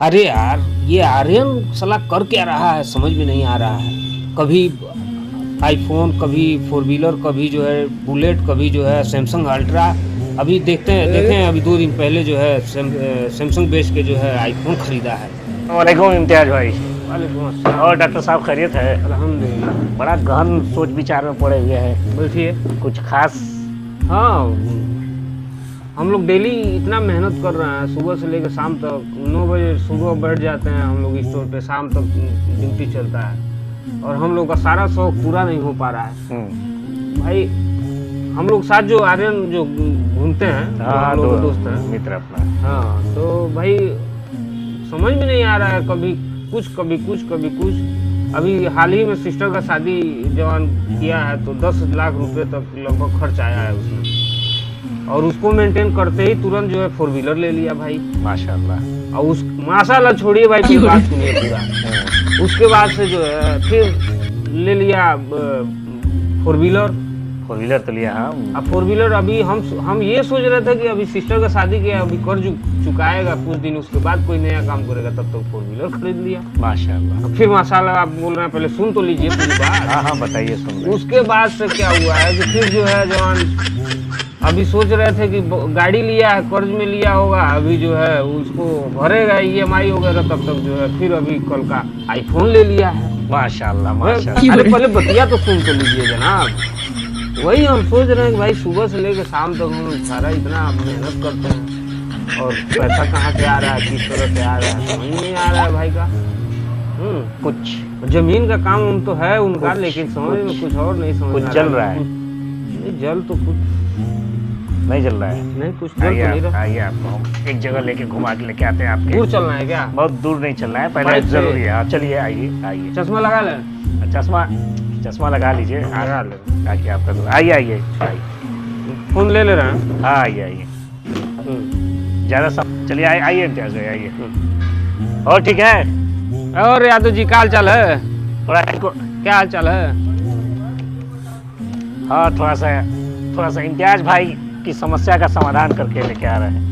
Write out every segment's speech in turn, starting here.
अरे यार, ये आर्यन साला कर क्या रहा है समझ में नहीं आ रहा है। कभी आईफोन, कभी फोर व्हीलर, कभी जो है बुलेट, कभी जो है सैमसंग अल्ट्रा। अभी देखते हैं देखें अभी 2 दिन पहले जो है सैमसंग बेच के जो है आईफोन खरीदा है। वालेकुम इम्तियाज भाई। वालेकुम अस्सलाम। और डॉक्टर साहब खैरियत है? अल्हम्दुलिल्लाह। बड़ा गहन सोच विचार में पड़े हुए हैं, बैठिए। कुछ खास? हाँ, हम लोग डेली इतना मेहनत कर रहे हैं, सुबह से लेकर शाम तक 9 बजे सुबह बैठ जाते हैं हम लोग स्टोर पे, शाम तक ड्यूटी चलता है और हम लोग का सारा शौक पूरा नहीं हो पा रहा है। भाई हम लोग साथ जो आर्यन जो घूमते हैं, हाँ, हम लोग के दोस्त हैं, मित्र अपना। हाँ, तो भाई समझ में नहीं आ रहा है, कभी कुछ कभी कुछ कभी कुछ। अभी हाल ही में सिस्टर का शादी जवान किया है तो 10 लाख रुपए तक लगभग खर्च आया है उसमें, और उसको मेंटेन करते ही तुरंत जो है फोर व्हीलर ले लिया भाई। माशाल्लाह। और उस माशाल्लाह छोड़िए भाई, फिर बात सुनिए पूरा। उसके बाद से जो है फिर ले लिया फोर व्हीलर। फोर व्हीलर तो लिया। हाँ, अब फोर व्हीलर अभी हम ये सोच रहे थे कि अभी सिस्टर का शादी किया, अभी कर्ज चुकाएगा कुछ दिन, उसके बाद कोई नया काम करेगा, तब तो फोर व्हीलर खरीद लिया। माशाल्लाह। अब फिर माशाल्लाह आप बोल रहे हैं, पहले सुन तो लीजिए पूरी बात। हाँ हाँ, बताइए, सुन रहे हैं। उसके बाद से क्या हुआ है कि फिर जो है जवान अभी सोच रहे थे कि गाड़ी लिया है, कर्ज में लिया होगा, अभी जो है उसको भरेगा EMI वगैरह, तब तक जो है फिर अभी कल का आईफोन ले लिया है। माशाल्लाह माशाल्लाह। अरे पहले बतिया तो सुन तो लीजिए जनाब। वही हम सोच रहे हैं कि भाई सुबह से लेकर शाम तक हम सारा इतना मेहनत करते हैं और पैसा कहाँ से आ रहा है, किस तरह से आ रहा है, समझ नहीं आ रहा है भाई का। कुछ जमीन का काम उन तो है उनका, लेकिन समझ में कुछ और नहीं समझ कुछ आ जल रहा है? नहीं, जल तो कुछ नहीं जल रहा है? नहीं, कुछ जल तो नहीं आइए रहा। आइए, आपको एक जगह लेके घुमा के लेके आते हैं आपके। दूर चलना है क्या? बहुत दूर नहीं चलना है, पहले बाइक से? जरूरी है। हाँ, चलिए, आइए आइए। चश्मा लगा ले। चश्मा चश्मा लगा लीजिए। लगा ले। ताकि आपका आइए आइए आइए। फोन ले रहे हैं। हाँ, आइए आइए। ज़्यादा सब चलिए, आइए इम्तियाज भाई, आइए। और ठीक है? और यादव जी, क्या हाल चाल है? थोड़ा इनको, क्या हाल चाल है? हाँ, थोड़ा सा इम्तियाज भाई की समस्या का समाधान करके लेके आ रहे हैं।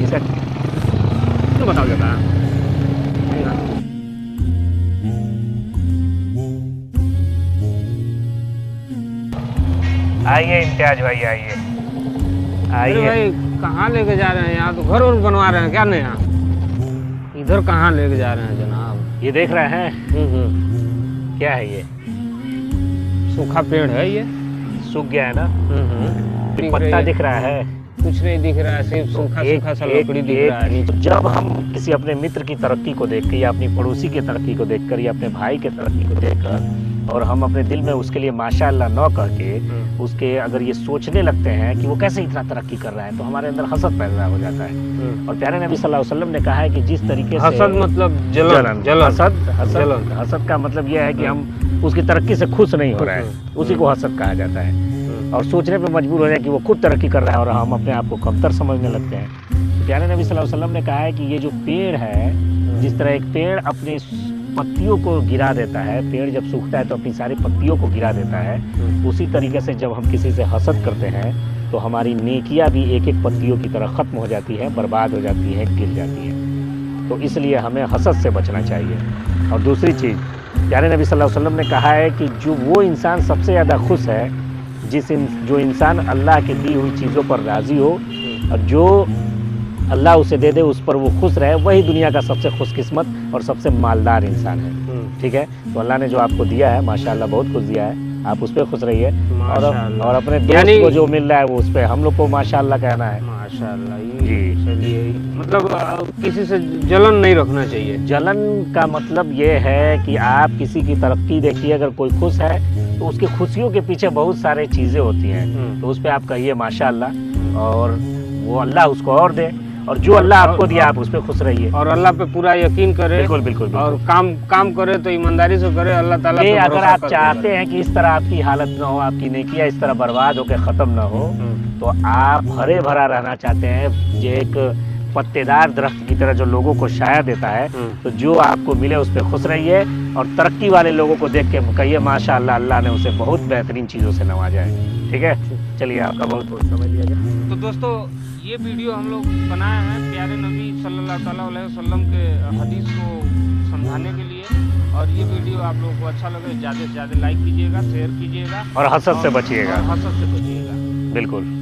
इसका क्यों बताओ जरा। आइए इम्तियाज भाई, आइए अरे आइए। भाई कहाँ लेके जा रहे हैं? यहाँ तो घर और बनवा रहे हैं क्या नया? इधर कहाँ लेके जा रहे हैं जनाब? ये देख रहे हैं? क्या है ये? सूखा पेड़ है ये। सूख गया है ना? दिख पत्ता रही है। दिख रहा है? कुछ नहीं दिख रहा है, सिर्फ सूखा सूखा सा लकड़ी दिख रहा है। तो जब हम किसी अपने मित्र की तरक्की को देख कर, या अपनी पड़ोसी की तरक्की को देखकर, या अपने भाई की तरक्की को देखकर, और हम अपने दिल में उसके लिए माशाअल्लाह न कह के उसके अगर ये सोचने लगते हैं कि वो कैसे इतना तरक्की कर रहा है, तो हमारे अंदर हसद पैदा हो जाता है। और प्यारे नबी सल्लल्लाहु अलैहि वसल्लम ने कहा है कि जिस तरीके से हसद मतलब जलन। हसद का मतलब यह है कि हम उसकी तरक्की से खुश नहीं हो रहे हैं, उसी को हसद कहा जाता है। और सोचने पे मजबूर हो जाए कि वो खुद तरक्की कर रहा है और हम अपने आप को कमतर समझने लगते हैं। तो प्यारे नबी सल्लल्लाहु अलैहि वसल्लम ने कहा है कि ये जो पेड़ है, जिस तरह एक पेड़ अपनी पत्तियों को गिरा देता है, पेड़ जब सूखता है तो अपनी सारी पत्तियों को गिरा देता है, उसी तरीके से जब हम किसी से हसद करते हैं तो हमारी नेकियां भी एक एक पत्तियों की तरह ख़त्म हो जाती है, बर्बाद हो जाती है, गिर जाती है। तो इसलिए हमें हसद से बचना चाहिए। और दूसरी चीज़, प्यारे नबी सल्लल्लाहु अलैहि वसल्लम ने कहा है कि जो वो इंसान सबसे ज़्यादा खुश है जो इंसान अल्लाह की दी हुई चीज़ों पर राज़ी हो, और जो अल्लाह उसे दे दे उस पर वो खुश रहे, वही दुनिया का सबसे खुशकिस्मत और सबसे मालदार इंसान है। ठीक है? तो अल्लाह ने जो आपको दिया है माशाअल्लाह बहुत कुछ दिया है, आप उस पर खुश रहिए। और अपने दोस्त को जो मिल रहा है वो उस पर हम लोग को माशाअल्लाह कहना है। माशाअल्लाह जी। चलिए, मतलब किसी से जलन नहीं रखना चाहिए। जलन का मतलब ये है कि आप किसी की तरक्की देखिए, अगर कोई खुश है तो उसकी खुशियों के पीछे बहुत सारी चीज़ें होती हैं, तो उस पर आप कहिए माशाअल्लाह, और वो अल्लाह उसको और दे, और जो अल्लाह आपको दिया आप उस पर खुश रहिए। और अल्लाह पे पूरा यकीन करे। बिल्कुल बिल्कुल। और काम करे तो ईमानदारी से करे, अल्लाह ताला पे अगर भरोसा आप करके चाहते करे। हैं कि इस तरह आपकी हालत ना हो, आपकी नेकियां इस तरह बर्बाद होकर ख़त्म ना हो, तो आप हरे भरा रहना चाहते हैं, जो एक पत्तेदार दरख्त की तरह जो लोगों को छाया देता है, तो जो आपको मिले उस पर खुश रहिए और तरक्की वाले लोगों को देख के कहिए माशाअल्लाह, अल्लाह ने उसे बहुत बेहतरीन चीज़ों से नवाजा है। ठीक है, चलिए आपका बहुत बहुत समय लिया गया। तो दोस्तों, ये वीडियो हम लोग बनाए हैं प्यारे नबी सल्लल्लाहु अलैहि वसल्लम के हदीस को समझाने के लिए, और ये वीडियो आप लोगों को अच्छा लगे ज़्यादा से ज़्यादा लाइक कीजिएगा, शेयर कीजिएगा और हसद से बचिएगा। और हसद से बचिएगा। बिल्कुल।